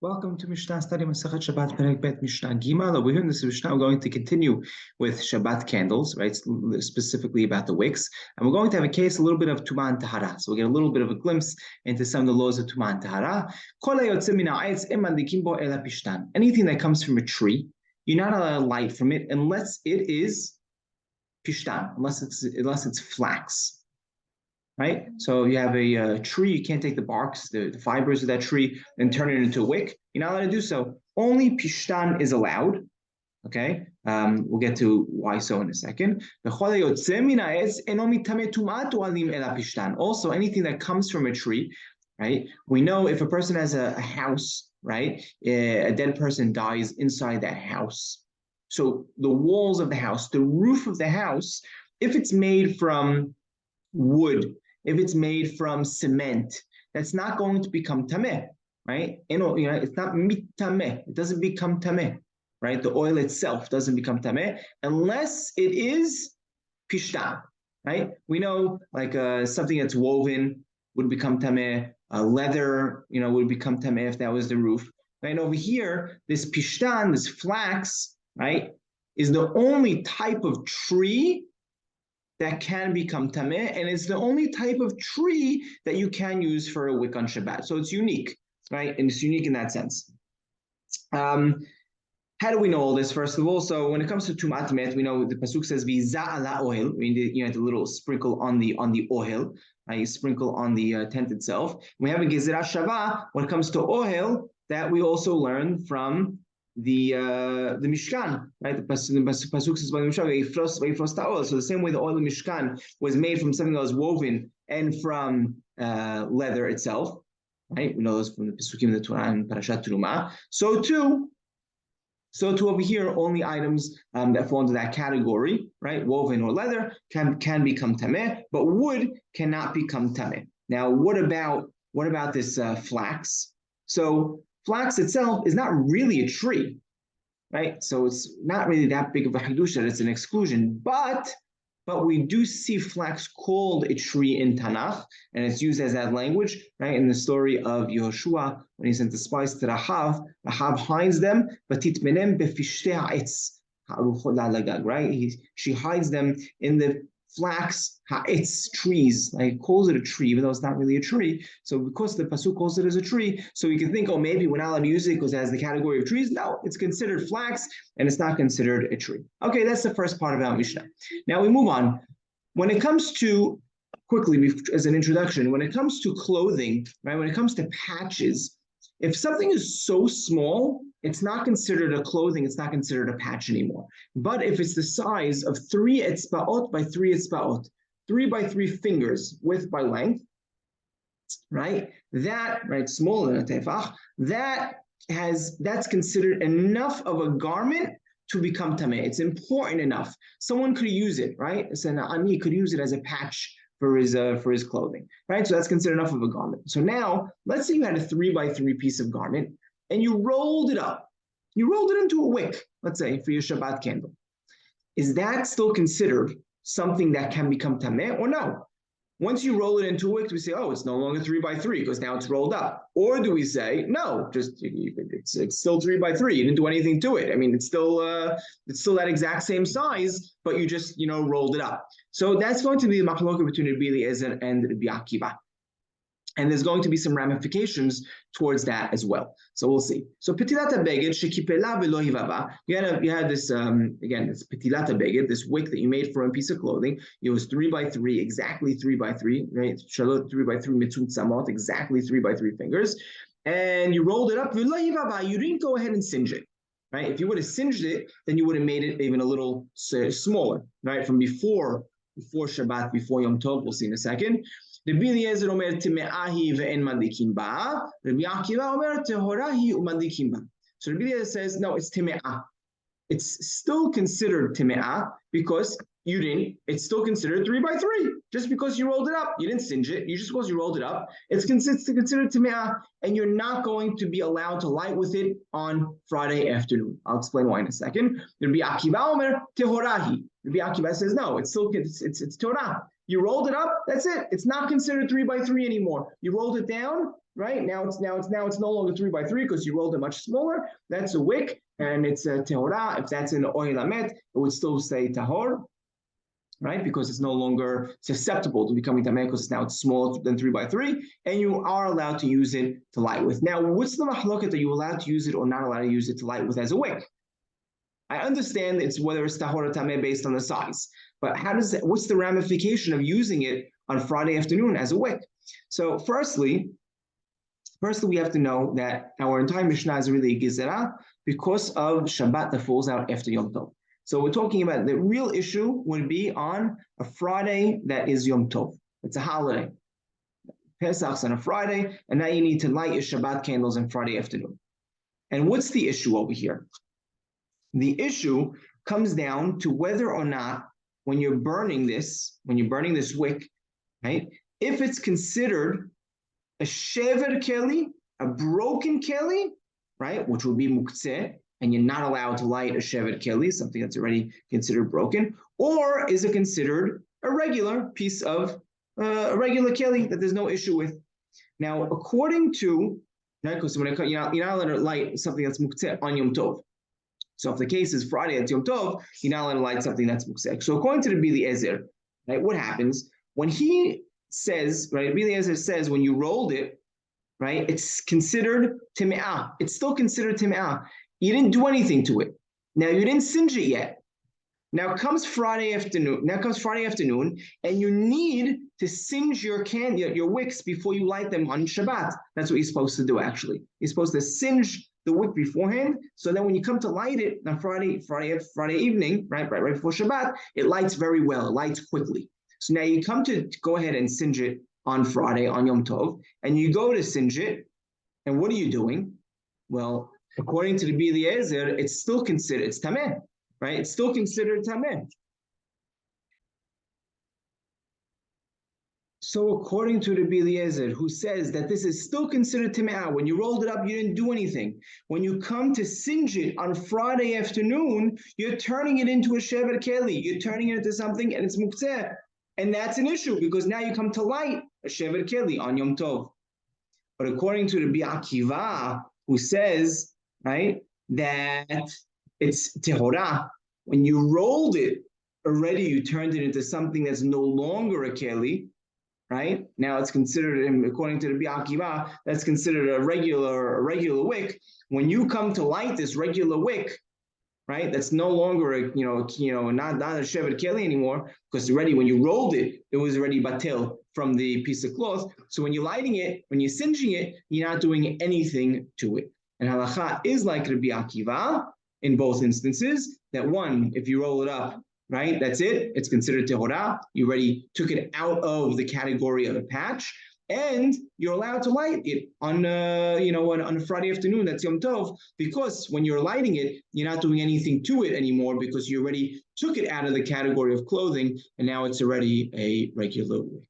Welcome to Mishna study Masachet Shabbat Perek Bet Mishnah Gimel. Over here in this Mishnah, we're going to continue with Shabbat candles, right? Specifically about the wicks, and we're going to have a case a little bit of Tumah and Tahara. So we'll get a little bit of a glimpse into some of the laws of Tumah and Tahara. Anything that comes from a tree, you're not allowed to light from it unless it is pishtan, unless it's flax. Right? So you have a tree, you can't take the barks, the fibers of that tree, and turn it into a wick. You're not allowed to do so. Only pishtan is allowed. Okay? We'll get to why so in a second. Also, anything that comes from a tree, right? We know if a person has a house, right? A dead person dies inside that house. So the walls of the house, the roof of the house, if it's made from wood, if it's made from cement, that's not going to become tameh, right? It's not mitameh. It doesn't become tameh, right? The oil itself doesn't become tameh unless it is pishtan, right? We know like something that's woven would become tameh. Leather, would become tameh if that was the roof. Right over here, this pishtan, this flax, right, is the only type of tree that can become tameh, and it's the only type of tree that you can use for a wick on Shabbat. So it's unique, right? And it's unique in that sense. How do we know all this? First of all, so when it comes to tumat tamet, we know the pasuk says "Viza ala oil." You have the little sprinkle on the oil. You sprinkle on the tent itself. We have a gezerah shava when it comes to oil that we also learn from the Mishkan, right? The pasuk says by the Mishkan, oil. So the same way the oil of Mishkan was made from something that was woven and from leather itself, right? We know those from the pasukim in the Torah and Parashat Terumah. So too over here, only items that fall into that category, right? Woven or leather can become tameh, but wood cannot become tameh. Now, what about this flax? So flax itself is not really a tree, right? So it's not really that big of a hadush that it's an exclusion, but we do see flax called a tree in Tanakh, and it's used as that language, right? In the story of Yehoshua, when he sent the spies to Rahav hides them, vatitmenem befishtei ha'etz, right? She hides them in the flax ha'etz trees, like calls it a tree, even though it's not really a tree. So because the pasuk calls it as a tree, so you can think, oh, maybe we're not allowed to use it because it has the category of trees. No, it's considered flax and it's not considered a tree. Okay, that's the first part about Mishnah. Now we move on. When it comes to, quickly as an introduction, when it comes to clothing, right, when it comes to patches, if something is so small, it's not considered a clothing, it's not considered a patch anymore. But if it's the size of 3 etzbaot by 3 etzbaot, 3 by 3 fingers, width by length, right? That, right, smaller than a tefach, that's considered enough of a garment to become tameh. It's important enough. Someone could use it, right? So an ani could use it as a patch for his clothing, right? So that's considered enough of a garment. So now, let's say you had a 3 by 3 piece of garment, and you rolled it up. You rolled it into a wick, let's say, for your Shabbat candle. Is that still considered something that can become tameh or no? Once you roll it into a wick, do we say, oh, it's no longer 3 by 3 because now it's rolled up? Or do we say, no, it's still 3 by 3. You didn't do anything to it. I mean, it's still that exact same size, but you just rolled it up. So that's going to be the machloket between Rabbi Eliezer and Rabbi Akiva. And there's going to be some ramifications towards that as well. So we'll see. So petilata beged shekipela velo hivava. You had this again, this petilata beged, this wick that you made from a piece of clothing. It was 3 by 3, exactly 3 by 3, right? Shalot 3 by 3 mitzut samot, exactly 3 by 3 fingers. And you rolled it up. Velo hivava. You didn't go ahead and singe it, right? If you would have singed it, then you would have made it even a little smaller, right? From before Shabbat, before Yom Tov. We'll see in a second. Rabbi Eliezer omer time'ahi ve'en madlikim ba. Rabbi Akiva omer tehorahi u'madlikim ba. So Rabbi Eliezer says, no, it's time'ah. It's still considered time'ah because you didn't. It's still considered 3 by 3. Just because you rolled it up, you didn't singe it. Just because you rolled it up, it's considered time'ah, and you're not going to be allowed to light with it on Friday afternoon. I'll explain why in a second. Rabbi Akiva omer tehorahi. Rabbi Akiva says, no, it's Torah. You rolled it up, that's it. It's not considered 3 by 3 anymore. You rolled it down, right? Now it's no longer 3 by 3 because you rolled it much smaller. That's a wick, and it's a tehora. If that's in the oil amet, it would still say tahor, right? Because it's no longer susceptible to becoming tameh because now it's smaller than 3 by 3, and you are allowed to use it to light with. Now, what's the mahloket? Are you allowed to use it or not allowed to use it to light with as a wick? I understand it's whether it's tahor or tameh based on the size, but what's the ramification of using it on Friday afternoon as a wick? So firstly, we have to know that our entire Mishnah is really a gezerah because of Shabbat that falls out after Yom Tov. So we're talking about the real issue would be on a Friday that is Yom Tov. It's a holiday. Pesach's on a Friday, and now you need to light your Shabbat candles on Friday afternoon. And what's the issue over here? The issue comes down to whether or not when you're burning this wick, right, if it's considered a shever keli, a broken keli, right, which would be muktzeh, and you're not allowed to light a shever keli, something that's already considered broken, or is it considered a regular piece of a regular keli that there's no issue with? Now, according to, because you're not allowed to light something that's muktzeh on Yom Tov. So if the case is Friday at Yom Tov, you're not allowed to light something that's muktzeh. So according to the Bili Ezer, right, what happens when he says, right, Bili Ezer says when you rolled it, right, it's considered tim'ah. It's still considered tim'ah. You didn't do anything to it. Now you didn't singe it yet. Now comes Friday afternoon, and you need to singe your wicks before you light them on Shabbat. That's what you're supposed to do, actually. You're supposed to singe the wick beforehand, so then when you come to light it on Friday evening, right before Shabbat, it lights very well, it lights quickly. So now you come to go ahead and singe it on Friday, on Yom Tov, and you go to singe it, and what are you doing? Well, according to the Bili Ezer, it's still considered, it's tameh, right? It's still considered tameh. So according to the Bili Ezer, who says that this is still considered tim'ah, when you rolled it up, you didn't do anything. When you come to singe it on Friday afternoon, you're turning it into a shever keli. You're turning it into something, and it's muktzeh. And that's an issue, because now you come to light a shever keli on Yom Tov. But according to the Bi'akiva, who says, right, that it's tehorah, when you rolled it, already you turned it into something that's no longer a keli, right? Now it's considered, according to the Bi'akiva, that's considered a regular wick. When you come to light this regular wick, right, that's no longer a, not a shevet keli anymore, because already when you rolled it, it was already batil from the piece of cloth. So when you're lighting it, when you're singeing it, you're not doing anything to it. And halacha is like Rabbi Akiva in both instances, that one, if you roll it up, right, that's it, it's considered tehorah. You already took it out of the category of a patch, and you're allowed to light it on on a Friday afternoon, that's Yom Tov, because when you're lighting it, you're not doing anything to it anymore, because you already took it out of the category of clothing, and now it's already a regular wick.